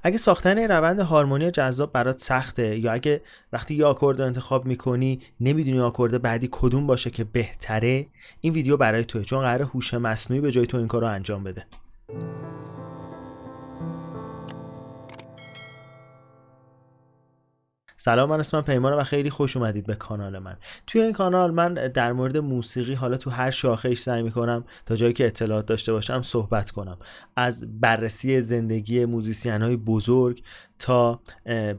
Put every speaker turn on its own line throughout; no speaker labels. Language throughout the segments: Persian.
اگه ساختن روند هارمونی جذاب برات سخته، یا اگه وقتی یه آکورد رو انتخاب میکنی نمیدونی آکورد بعدی کدوم باشه که بهتره، این ویدیو برای توه، چون قراره هوش مصنوعی به جای تو این کار رو انجام بده. سلام، من اسمم پیمانه و خیلی خوش اومدید به کانال من. توی این کانال من در مورد موسیقی، حالا تو هر شاخه‌اش سعی میکنم تا جایی که اطلاعات داشته باشم صحبت کنم. از بررسی زندگی موزیسین‌های بزرگ تا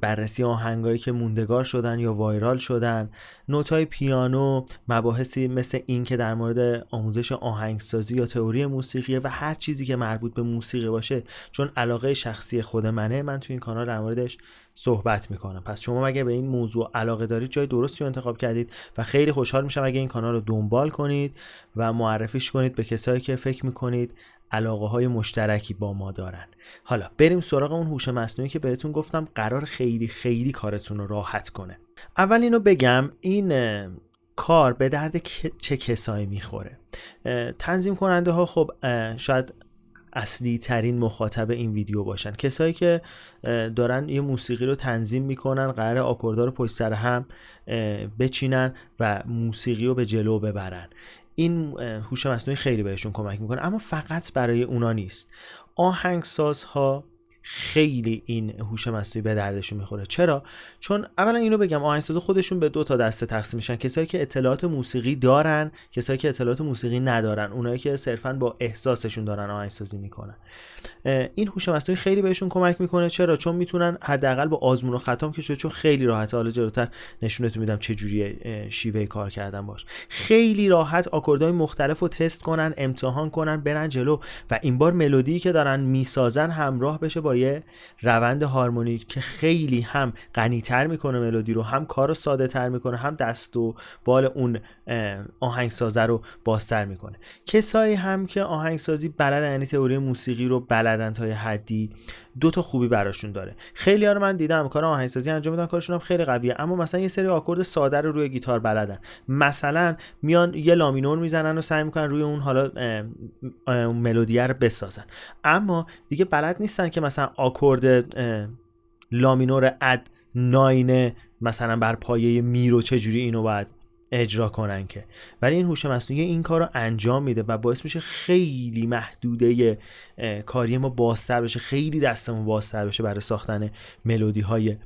بررسی آهنگایی که موندگار شدن یا وایرال شدن، نوت‌های پیانو، مباحثی مثل این که در مورد آموزش آهنگسازی یا تئوری موسیقی و هر چیزی که مربوط به موسیقی باشه، چون علاقه شخصی خود منه، من توی این کانال در موردش صحبت میکنم. پس شما اگه به این موضوع علاقه دارید جای درستی رو انتخاب کردید و خیلی خوشحال میشم اگه این کانال رو دنبال کنید و معرفیش کنید به کسایی که فکر میکنید علاقه های مشترکی با ما دارن. حالا بریم سراغ اون هوش مصنوعی که بهتون گفتم قرار خیلی خیلی کارتون رو راحت کنه. اول اینو بگم، این کار به درد چه کسایی میخوره؟ تنظیم کننده ها خب شاید اصلی ترین مخاطب این ویدیو باشن، کسایی که دارن یه موسیقی رو تنظیم میکنن، قراره آکوردها رو پشت سر هم بچینن و موسیقی رو به جلو ببرن. این هوش مصنوعی خیلی بهشون کمک میکنه، اما فقط برای اونا نیست. آهنگسازها خیلی این هوش مصنوعی به دردشون میخوره. چرا؟ چون اولا اینو بگم، آهنگسازا خودشون به دو تا دسته تقسیم میشن: کسایی که اطلاعات موسیقی دارن، کسایی که اطلاعات موسیقی ندارن، اونایی که صرفا با احساسشون دارن آهنگسازی میکنن. این هوش مصنوعی خیلی بهشون کمک میکنه. چرا؟ چون میتونن حداقل با آزمون و خطا که شده، چون خیلی راحته، حالا جلوتر نشونتون میدم چه جوریه شیوه کار کردن باش، خیلی راحت آکوردهای مختلف رو تست کنن، امتحان کنن، برن جلو و این بار ملودی که دارن میسازن همراه بشه با یه روند هارمونی که خیلی هم غنی‌تر میکنه ملودی رو، هم کارو ساده تر میکنه، هم دست و بال اون آهنگسازه رو بازتر میکنه. کسایی هم که آهنگسازی بلدن، یعنی تئوری موسیقی رو بلدن تا یه حدی، دو تا خوبی براشون داره. خیلی‌ها رو من دیدم کار آهنگسازی انجام میدن، کارشون هم خیلی قویه، اما مثلا یه سری آکورد ساده رو روی گیتار بلدن، مثلا میان یه لامینور میزنن و سعی میکنن روی اون حالا ملودی رو بسازن، اما دیگه بلد نیستن که مثلا آکورد لامینور اد 9 مثلا بر پایه می رو چجوری اینو باید اجرا کنن که. ولی این هوش مصنوعی این کار رو انجام میده و باعث میشه خیلی محدوده کاری ما بازتر بشه، خیلی دستمون بازتر بشه برای ساختن ملودی های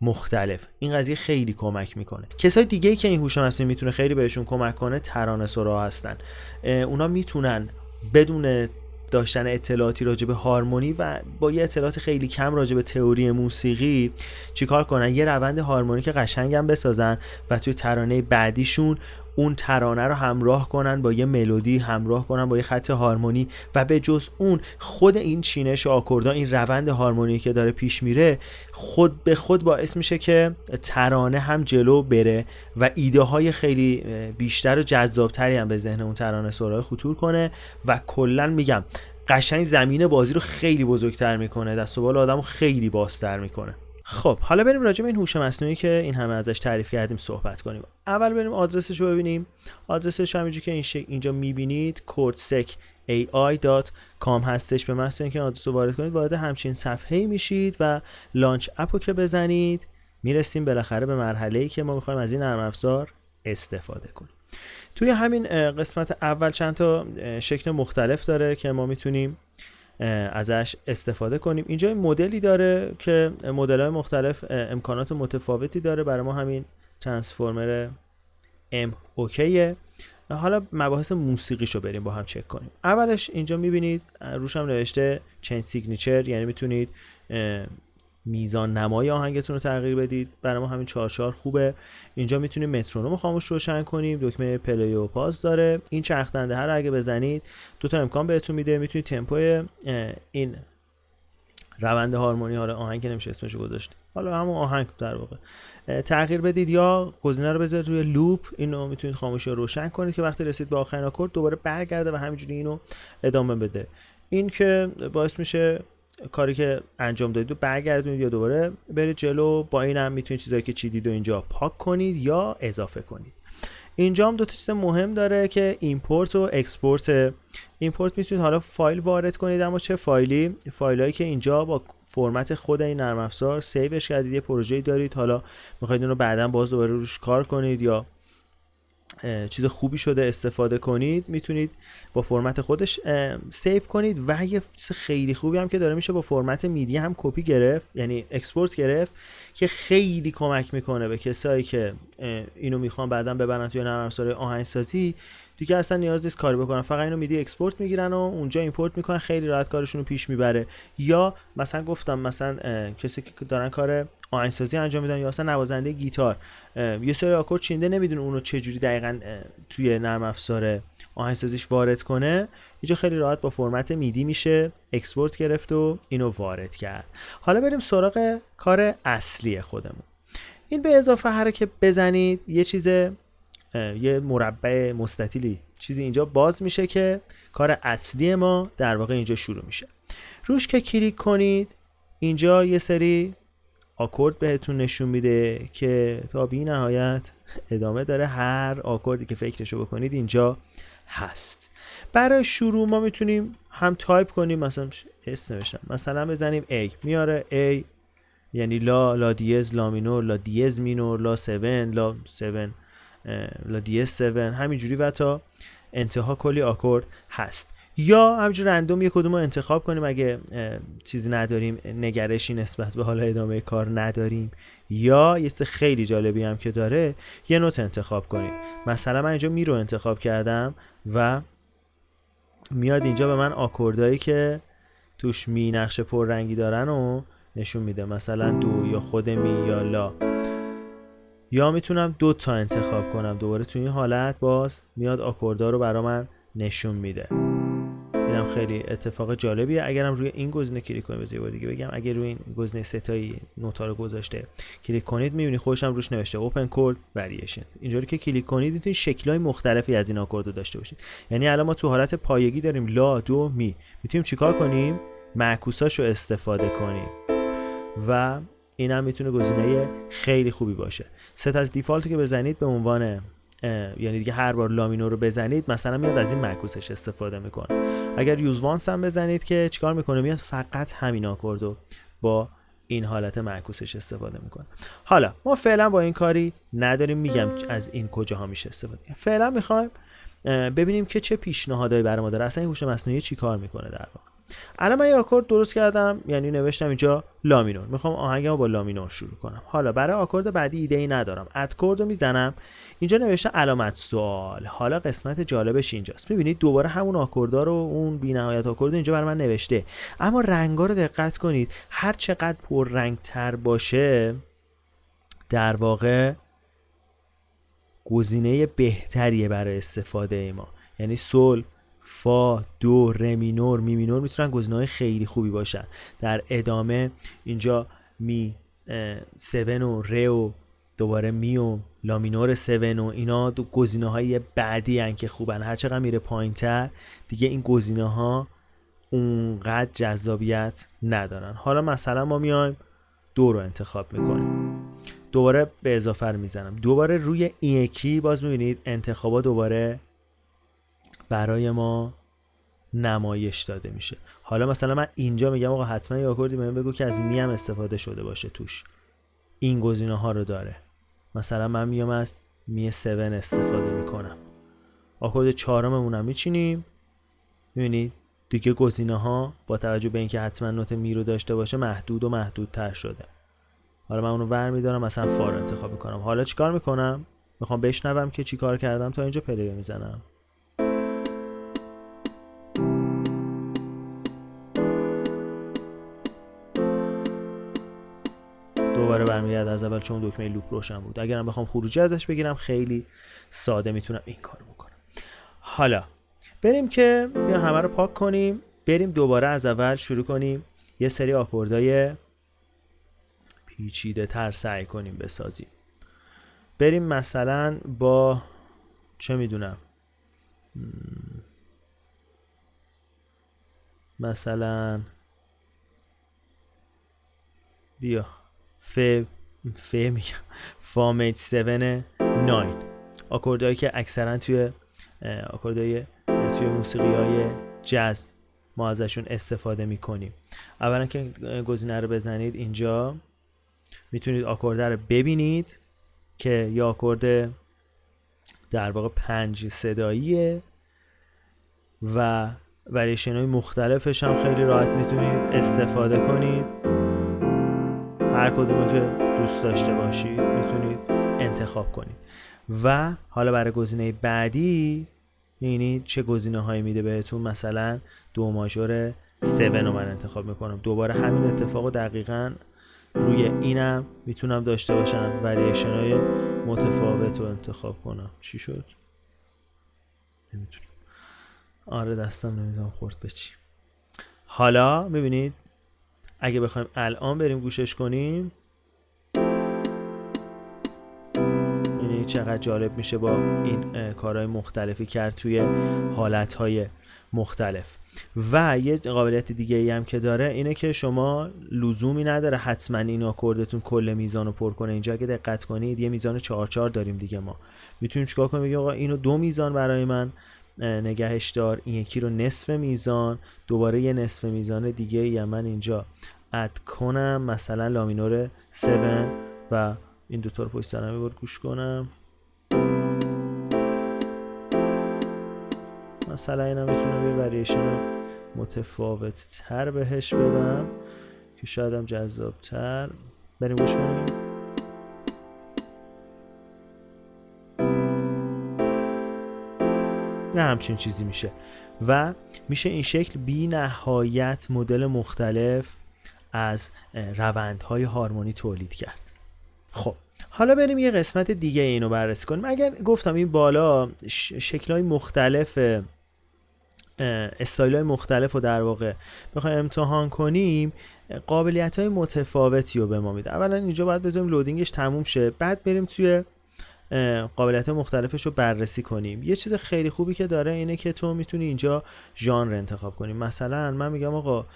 مختلف. این قضیه خیلی کمک میکنه. کسای دیگه‌ای که این هوش مصنوعی میتونه خیلی بهشون کمک کنه ترانه‌سرا هستن. اونا میتونن بدون داشتن اطلاعاتی راجع به هارمونی و با یه اطلاعات خیلی کم راجع به تئوری موسیقی چیکار کنن؟ یه روند هارمونیک قشنگم بسازن و توی ترانه بعدیشون اون ترانه رو همراه کنن با یه ملودی، همراه کنن با یه خط هارمونی، و به جز اون خود این چینش آکوردها، این روند هارمونی که داره پیش میره، خود به خود باعث میشه که ترانه هم جلو بره و ایده های خیلی بیشتر و جذابتری هم به ذهن اون ترانه سرای خطور کنه و کلا میگم قشنگ زمین بازی رو خیلی بزرگتر میکنه، دست و بال آدمو خیلی بازتر میکنه. خب حالا بریم راجع به این هوش مصنوعی که این همه ازش تعریف کردیم صحبت کنیم. اول بریم آدرسش رو ببینیم. آدرسش همینجوری که اینجا میبینید cordsecai.com هستش. به محض اینکه آدرس رو وارد کنید وارد همچین صفحه‌ای میشید و لانچ اپ رو که بزنید میرسیم بالاخره به مرحله‌ای که ما می‌خوایم از این نرم افزار استفاده کنیم. توی همین قسمت اول چند تا شکل مختلف داره که ما میتونیم ازش استفاده کنیم. اینجا این مدلی داره که مدل‌های مختلف امکانات متفاوتی داره. برای ما همین ترانسفورمر ام اوکیه. حالا مباحث موسیقیشو بریم با هم چک کنیم. اولش اینجا میبینید روش هم نوشته چین سیگنیچر، یعنی میتونید میزان نمای آهنگتون رو تغییر بدید. برای ما همین 4 خوبه. اینجا میتونیم مترونوم خاموش روشن کنیم، دکمه پلی و پاز داره. این چرخ دنده رو اگه بزنید دو تا امکان بهتون میده. میتونید تمپوی این روند هارمونی، حالا آهنگ نمیشه اسمشو گذاشت، حالا همون آهنگ در واقع، تغییر بدید یا گزینه رو بذارید روی لوپ. اینو میتونید خاموش یا روشن کنید که وقتی رسید به آخرین آکورد دوباره برگرده و همینجوری اینو ادامه بده. این که باعث میشه کاری که انجام دادید رو برگردونید یا دوباره برید جلو. با این هم میتونید چیزایی که چیدید و اینجا پاک کنید یا اضافه کنید. اینجا هم دو تا چیز مهم داره که ایمپورت و اکسپورت. ایمپورت میتونید حالا فایل وارد کنید، اما چه فایلی؟ فایلایی که اینجا با فرمت خود این نرم افزار، سیوش کردید، یه پروژه‌ای دارید، حالا میخواید اون رو بعداً باز دوباره روش کار کنید یا چیز خوبی شده استفاده کنید، میتونید با فرمت خودش سیو کنید. و یه چیز خیلی خوبی هم که داره میشه با فرمت میدی هم کپی گرفت، یعنی اکسپورت گرفت، که خیلی کمک میکنه به کسایی که اینو میخوان بعداً ببرن توی نرم افزار آهنگسازی. دیگه اصلا نیاز نیست کاری بکنن، فقط اینو میدی اکسپورت میگیرن و اونجا ایمپورت میکنن، خیلی راحت کارشون رو پیش میبره. یا مثلا گفتم مثلا کسی که دارن کار آهنگسازی انجام میدن یا اصلا نوازنده گیتار یه سری آکورد چینده نمیدونه اونو چه جوری دقیقاً توی نرم افزار آهنگسازیش وارد کنه، اینجا خیلی راحت با فرمت میدی میشه اکسپورت گرفت و اینو وارد کرد. حالا بریم سراغ کار اصلی خودمون. این به اضافه حرکت بزنید یه چیز، یه مربع مستطیلی چیزی اینجا باز میشه که کار اصلی ما در واقع اینجا شروع میشه. روش که کلیک کنید اینجا یه سری آکورد بهتون نشون میده که تا بی نهایت ادامه داره، هر آکوردی که فکرشو بکنید اینجا هست. برای شروع ما میتونیم هم تایپ کنیم، مثلا اسم نوشتم، مثلا بزنیم A، میاره A یعنی لا دیز، لا مینور، لا دیز مینور، لا 7، لا 7، لا دیز 7، همینجوری و تا انتها کلی آکورد هست. یا همینجور رندوم یک کدوم رو انتخاب کنیم اگه چیزی نداریم، نگرشی نسبت به حالا ادامه کار نداریم. یا یه چیز خیلی جالبی هم که داره، یه نوت انتخاب کنیم. مثلا من اینجا می رو انتخاب کردم و میاد اینجا به من آکوردایی که توش می نقش پررنگی دارن و نشون میده، مثلا دو یا خود می یا لا. یا میتونم 2 تا انتخاب کنم، دوباره تو این حالت باز میاد آکوردا رو برا من نشون میده. اینم خیلی اتفاق جالبیه. اگرم روی این گزینه کلیک کنید، بذارید دیگه بگم، اگر روی این گزینه ستایی نوتا رو گذاشته کلیک کنید میبینید خودش هم روش نوشته اوپن کورد واریشن. اینجوری که کلیک کنید میتونید شکل‌های مختلفی از این آکورد رو داشته باشید. یعنی الان ما تو حالت پایگی داریم لا، دو، می. میتونیم چیکار کنیم؟ معکوساشو استفاده کنیم و این هم میتونه گزینه خیلی خوبی باشه. ست از دیفالت که بزنید به عنوان یعنی دیگه هر بار لامینو رو بزنید مثلا میاد از این معکوسش استفاده میکنه. اگر یوز وانس هم بزنید که چیکار میکنه؟ میاد فقط همین آکوردو با این حالت معکوسش استفاده میکنه. حالا ما فعلا با این کاری نداریم، میگم از این کجاها میشه استفاده. فعلا میخوایم ببینیم که چه پیشنهادایی برای ما داره، اصلا این هوش مصنوعی چی کار میکنه در واقع. الان من یه آکورد درست کردم، یعنی نوشتم اینجا لا مینور، میخوام آهنگمو با لا مینور شروع کنم. حالا برای آکورد بعدی ایده ای ندارم، اد کورد رو میزنم، اینجا نوشته علامت سوال. حالا قسمت جالبش اینجاست، میبینید دوباره همون آکوردا رو، اون بی‌نهایت آکورد اینجا برای من نوشته، اما رنگا رو دقت کنید، هر چقدر پر رنگ تر باشه در واقع گزینه بهتریه برای استفاده ما. یعنی سول، فا، دو، ره مینور، می مینور میتونن گزینه‌های خیلی خوبی باشن. در ادامه اینجا می 7 و ره و دوباره می و لا مینور 7 و اینا دو گزینه‌های بعدی ان که خوبن. هر چقدر میره پایین‌تر دیگه این گزینه‌ها اونقدر جذابیت ندارن. حالا مثلا ما میایم دو رو انتخاب میکنیم، دوباره به اضافه رو میزنم، دوباره روی این یکی باز میبینید انتخابا دوباره برای ما نمایش داده میشه. حالا مثلا من اینجا میگم آقا حتما یه آکوردی بهم بگو که از می هم استفاده شده باشه توش، این گزینه ها رو داره. مثلا من میام از می 7 استفاده میکنم، آکورد 4 مونم میچینیم، میبینید دیگه گزینه ها با توجه به اینکه حتما نوت می رو داشته باشه محدود و محدودتر شده. حالا من اونو ور میدارم، مثلا فا رو انتخاب میکنم. حالا چیکار میکنم؟ میخوام بشنوم که چیکار کردم، تا اینجا پلی میزنم. دوباره برمیگرده از اول چون دکمه لوپ روشن بود. اگرم بخوام خروجی ازش بگیرم خیلی ساده میتونم این کارو بکنم. حالا بریم که بیا همه رو پاک کنیم، بریم دوباره از اول شروع کنیم یه سری آکوردای پیچیده تر سعی کنیم بسازیم. بریم مثلا با چه میدونم، مثلا بیا فا میج 7 9، آکوردهایی که اکثرا توی موسیقی های جاز ما ازشون استفاده میکنیم. اولا که گزینه رو بزنید اینجا میتونید آکورد رو ببینید که یه آکورد در واقع 5 صداییه و وریشن های مختلفش هم خیلی راحت میتونید استفاده کنید. هر کدومو که دوست داشته باشید میتونید انتخاب کنید. و حالا برای گزینه بعدی یعنی چه گزینه هایی میده بهتون، مثلا دو ماژور 7 رو من انتخاب میکنم. دوباره همین اتفاق دقیقاً روی اینم میتونم داشته باشم، وریشن های متفاوت رو انتخاب کنم. چی شد؟ نمیتونم. آره دستم نمیدونم خورد به چی. حالا میبینید اگه بخوایم الان بریم گوشش کنیم یعنی چقدر جالب میشه با این کارهای مختلفی کرد توی حالتهای مختلف. و یه قابلیت دیگه ای هم که داره اینه که شما لزومی نداره حتما این آکوردتون کل میزان رو پر کنه. اینجا اگه دقت کنید یه میزان 4/4 داریم دیگه، ما میتونیم چیکار کنیم؟ بگیم آقا اینو 2 میزان برای من نگهش دار، این یکی رو نصف میزان، دوباره یه نصف میزان دیگه یا من اینجا اد کنم، مثلا لامینور 7 و این دوتا رو پشت سر هم یه گوش کنم. مثلا اینا میتونم یه وریشن متفاوت تر بهش بدم که شاید هم جذاب تر. بریم گوش کنیم. نه همچین چیزی میشه و میشه این شکل بی نهایت مدل مختلف از روندهای هارمونی تولید کرد. خب حالا بریم یه قسمت دیگه اینو بررسی کنیم. اگر گفتم این بالا شکل‌های مختلف استایل‌های مختلف رو در واقع بخوایم امتحان کنیم، قابلیت‌های متفاوتی رو به ما میده. اولا اینجا باید بذاریم لودینگش تموم شه، بعد بریم توی قابلیت‌های مختلفش رو بررسی کنیم. یه چیز خیلی خوبی که داره اینه که تو میتونی اینجا ژانر انتخاب کنی. مثلا من میگم آقا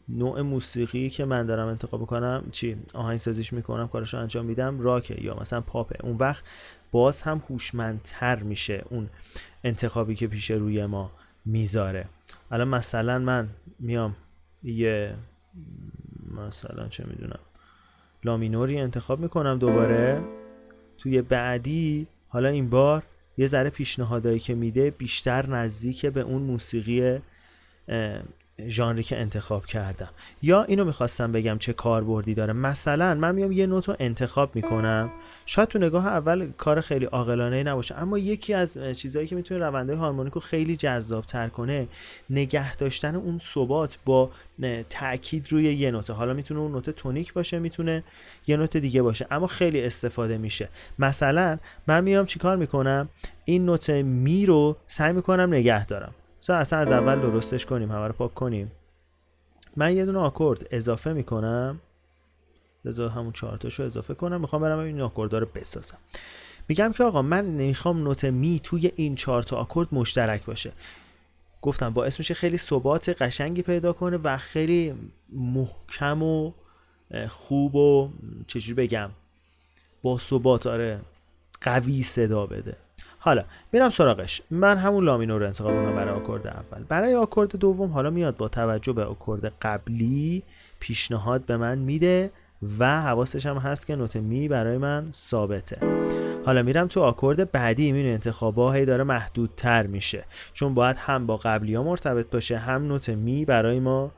نوع موسیقی که من دارم انتخاب میکنم چی آهنگسازیش میکنم، کارشو انجام میدم، راکه یا مثلا پاپه، اون وقت باز هم هوشمندتر میشه اون انتخابی که پیش روی ما میذاره. الان مثلا من میام یه مثلا چه میدونم لامینوری انتخاب میکنم دوباره توی بعدی. حالا این بار یه ذره پیشنهادایی که میده بیشتر نزدیک به اون موسیقی ژانری که انتخاب کردم. یا اینو میخواستم بگم چه کاربردی داره. مثلا من میام یه نوت رو انتخاب میکنم، شاید تو نگاه اول کار خیلی عاقلانه نباشه، اما یکی از چیزایی که میتونه روندهای هارمونیک رو خیلی جذاب تر کنه نگه داشتن اون ثبات با تاکید روی یه نوت. حالا میتونه اون نوت تونیک باشه، میتونه یه نوت دیگه باشه، اما خیلی استفاده میشه. مثلا من میام چیکار میکنم؟ این نوت می رو سعی میکنم نگه دارم. اصلا از اول درستش کنیم، همه رو پاک کنیم. من یه دونه آکورد اضافه میکنم، بذار همون 4 تاشو اضافه کنم. میخوام برم این آکوردها رو بسازم. میگم که آقا من نمیخوام نوت می توی این 4 تا آکورد مشترک باشه. گفتم باعث میشه خیلی ثبات قشنگی پیدا کنه و خیلی محکم و خوب و چجوری بگم با ثبات، آره قوی صدا بده. حالا میرم سراغش. من همون لامینور رو انتخاب میکنم برای آکورد اول. برای آکورد دوم حالا میاد با توجه به آکورد قبلی پیشنهاد به من میده و حواسش هم هست که نوت می برای من ثابته. حالا میرم تو آکورد بعدی، میبینی انتخابا هی داره محدودتر میشه، چون باید هم با قبلی ها مرتبط باشه، هم نوت می برای ما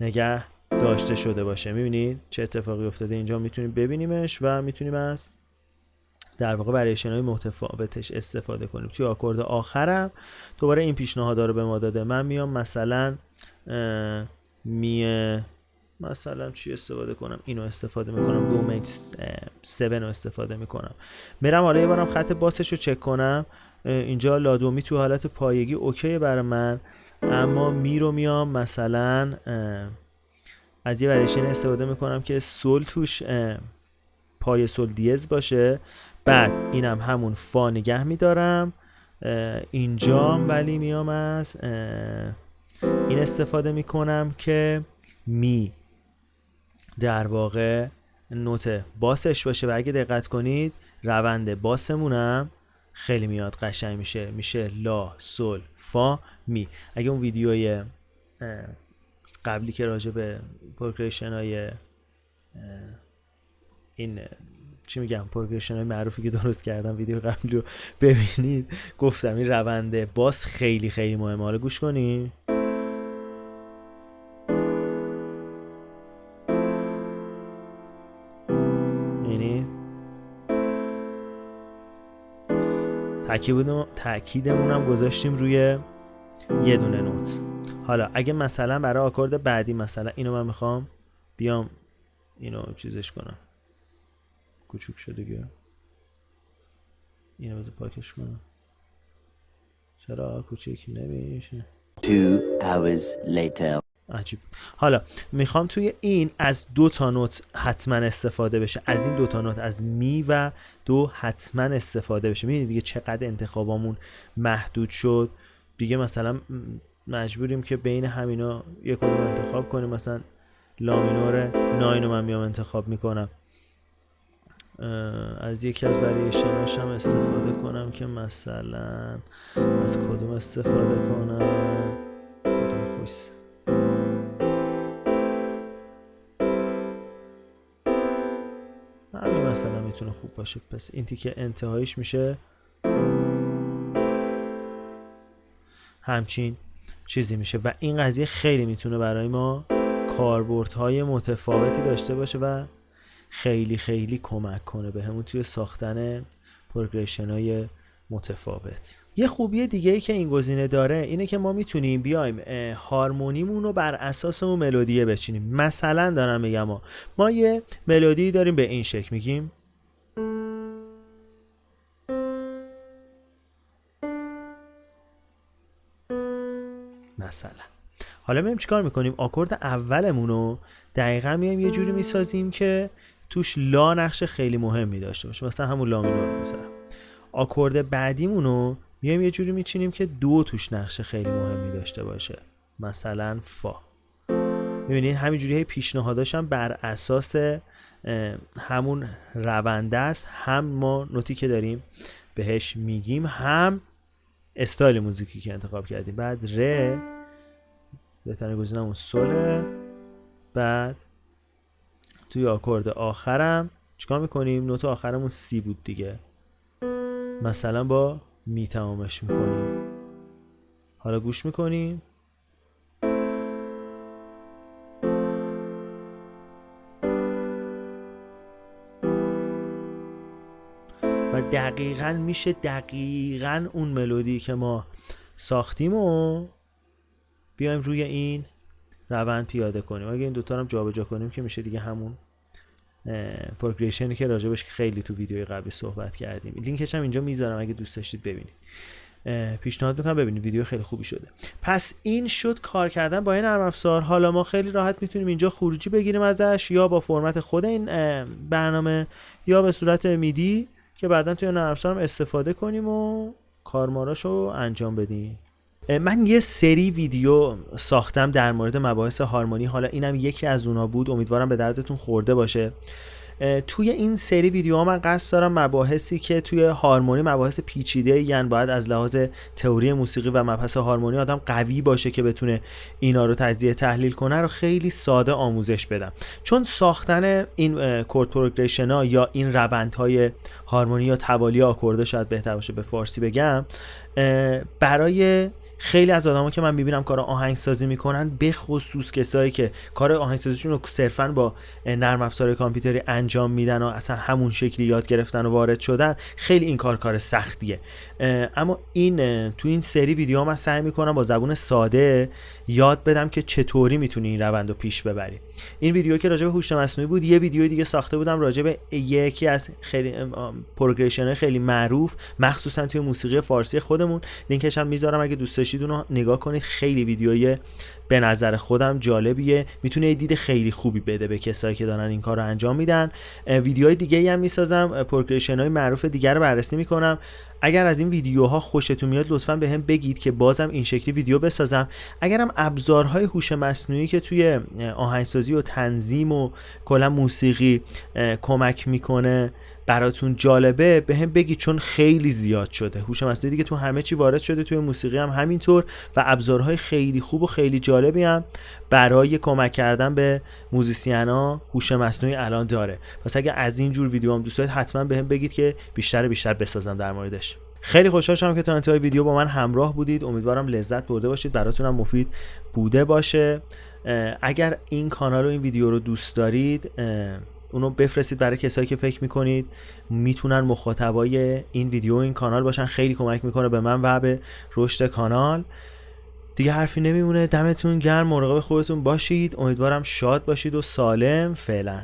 نگه داشته شده باشه. میبینید چه اتفاقی افتاده اینجا؟ میتونیم ببینیمش و میتونیم از در واقع وریشن‌های متفاوتش استفاده کنیم. توی آکورد آخرم دوباره این پیشنهادا رو به ما داده. من میام مثلا مثلا چی استفاده کنم؟ اینو استفاده میکنم، دو میج 7 رو استفاده میکنم. میرم حالا یه بارم خط باسش رو چک کنم. اینجا لادومی تو حالت پایگی اوکی برای من، اما می رو میام مثلا از یه وریشن استفاده میکنم که سول توش پای سول دیز باشه، بعد اینم همون فا نگه میدارم اینجام، ولی میام از این استفاده میکنم که می در واقع نوت باسش باشه. و اگه دقت کنید روند باسمونم خیلی میاد قشنگ میشه لا سول فا می. اگه اون ویدیوی قبلی که راجع به پروگرشن های این چی میگم پروگرشن های معروفی که درست کردم ویدیو قبلی رو ببینید، گفتم این روند باس خیلی خیلی مهمه. حالا گوش کنی. یعنی تأکیدمون هم گذاشتیم روی یه دونه نوت. حالا اگه مثلا برای آکورد بعدی مثلا اینو من میخوام بیام اینو چیزش کنم، کوچوک شده دیگه، اینو بذار پاکش کنم، چرا کوچیک نمیشه؟
2 hours later.
عجیب. حالا میخوام توی این از 2 تا نوت حتما استفاده بشه، از این 2 تا نوت از می و دو حتما استفاده بشه. میبینید دیگه چقدر انتخابامون محدود شد دیگه. مثلا مجبوریم که بین همینا یک کدوم انتخاب کنیم. مثلا لا مینور 9 رو من میام انتخاب میکنم. از یکی از وریشناش هم استفاده کنم که مثلا از کدوم استفاده کنم، کدوم خوشست. همین مثلا میتونه خوب باشه. پس این تیکه انتهایش میشه همچین چیزی میشه و این قضیه خیلی میتونه برای ما کاربردهای متفاوتی داشته باشه و خیلی خیلی کمک کنه به همون توی ساختن پروگرشن های متفاوت. یه خوبی دیگه ای که این گزینه داره اینه که ما میتونیم بیایم هارمونیمون رو بر اساس اون ملودیه بچینیم. مثلا دارم میگم ما یه ملودی داریم به این شکل میگیم مثلا. حالا میایم چیکار میکنیم؟ آکورد اولمون رو دقیقاً میایم یه جوری میسازیم که توش لا نقش خیلی مهمی داشته باشه. مثلا همون لا مینور رو میذارم. آکورد بعدیمون رو میایم یه جوری میچینیم که دو توش نقش خیلی مهمی داشته باشه. مثلا فا. ببینید همینجوری هی پیشنهاداشم بر اساس همون رونده است. هم ما نوتی که داریم بهش میگیم، هم استایل موزیکی که انتخاب کردیم. بعد ر بهترین گزینه‌مون سوله. بعد توی آکورد آخرم چیکار میکنیم؟ نوت آخرمون سی بود دیگه، مثلا با می تمامش میکنیم. حالا گوش میکنیم. و دقیقاً میشه دقیقاً اون ملودی که ما ساختیم و بیایم روی این روند پیاده کنیم. اگه این دوتا رو هم جابجا کنیم که میشه دیگه همون پروگرشنی که راجبش خیلی تو ویدیوی قبلی صحبت کردیم. لینکش هم اینجا میذارم اگه دوست داشتید ببینید. پیشنهاد میکنم ببینید، ویدیو خیلی خوبی شده. پس این شد کار کردن با این نرم افزار. حالا ما خیلی راحت میتونیم اینجا خروجی بگیریم ازش، یا با فرمت خود این برنامه یا به صورت میدی که بعدا توی نرم افزار هم استفاده کنیم و کارماراشو انجام بدیم. من یه سری ویدیو ساختم در مورد مباحث هارمونی. حالا اینم یکی از اونها بود، امیدوارم به دردتون خورده باشه. توی این سری ویدیوها من قصد دارم مباحثی که توی هارمونی مباحث پیچیده یعنی باید از لحاز تئوری موسیقی و مبحث هارمونی آدم قوی باشه که بتونه اینا رو تجزیه تحلیل کنه رو خیلی ساده آموزش بدم. چون ساختن این کورد پروگرشن ها یا این روندهای هارمونی یا توالی آکورد شاید بهتر باشه به فارسی بگم، برای خیلی از آدما که من میبینم کار آهنگسازی میکنن، به خصوص کسایی که کار آهنگسازیشون رو صرفاً با نرم افزار کامپیوتری انجام میدن و اصلا همون شکلی یاد گرفتن و وارد شدن، خیلی این کار سختیه. اما این تو این سری ویدیوها من سعی میکنم با زبون ساده یاد بدم که چطوری میتونی این روند رو پیش ببری. این ویدیو که راجع به هوش مصنوعی بود، یه ویدیو دیگه ساخته بودم راجع به یکی از خیلی پروگرشن‌های خیلی معروف مخصوصا توی موسیقی فارسی خودمون. لینکش هم میذارم اگه دوست داشتید اونو نگاه کنید. خیلی ویدیوی به نظر خودم جالبیه، میتونه یه دید خیلی خوبی بده به کسایی که دارن این کار رو انجام میدن. ویدیوهای دیگه‌ای هم میسازم، پروگرشن‌های معروف دیگر رو بررسی میکنم. اگر از این ویدیوها خوشتون میاد لطفاً بهم بگید که بازم این شکلی ویدیو بسازم. اگرم ابزارهای هوش مصنوعی که توی آهنگسازی و تنظیم و کلا موسیقی کمک میکنه براتون جالبه بهم بگید، چون خیلی زیاد شده. هوش مصنوعی دیگه تو همه چی وارد شده، توی موسیقی هم همینطور، و ابزارهای خیلی خوب و خیلی جالب جالبی هم برای کمک کردن به موزیسینا هوش مصنوعی الان داره. پس اگه از این جور ویدیو هم دوست دارید حتما بهم بگید که بیشتر بسازم در موردش. خیلی خوشحال شدم که تا انتهای ویدیو با من همراه بودید. امیدوارم لذت برده باشید، براتونم مفید بوده باشه. اگر این کانال و این ویدیو رو دوست دارید اونو بفرستید برای کسایی که فکر میکنید میتونن مخاطبای این ویدیو و این کانال باشن. خیلی کمک میکنه به من و به رشد کانال. دیگه حرفی نمیمونه. دمتون گرم، مراقب خودتون باشید. امیدوارم شاد باشید و سالم. فعلا.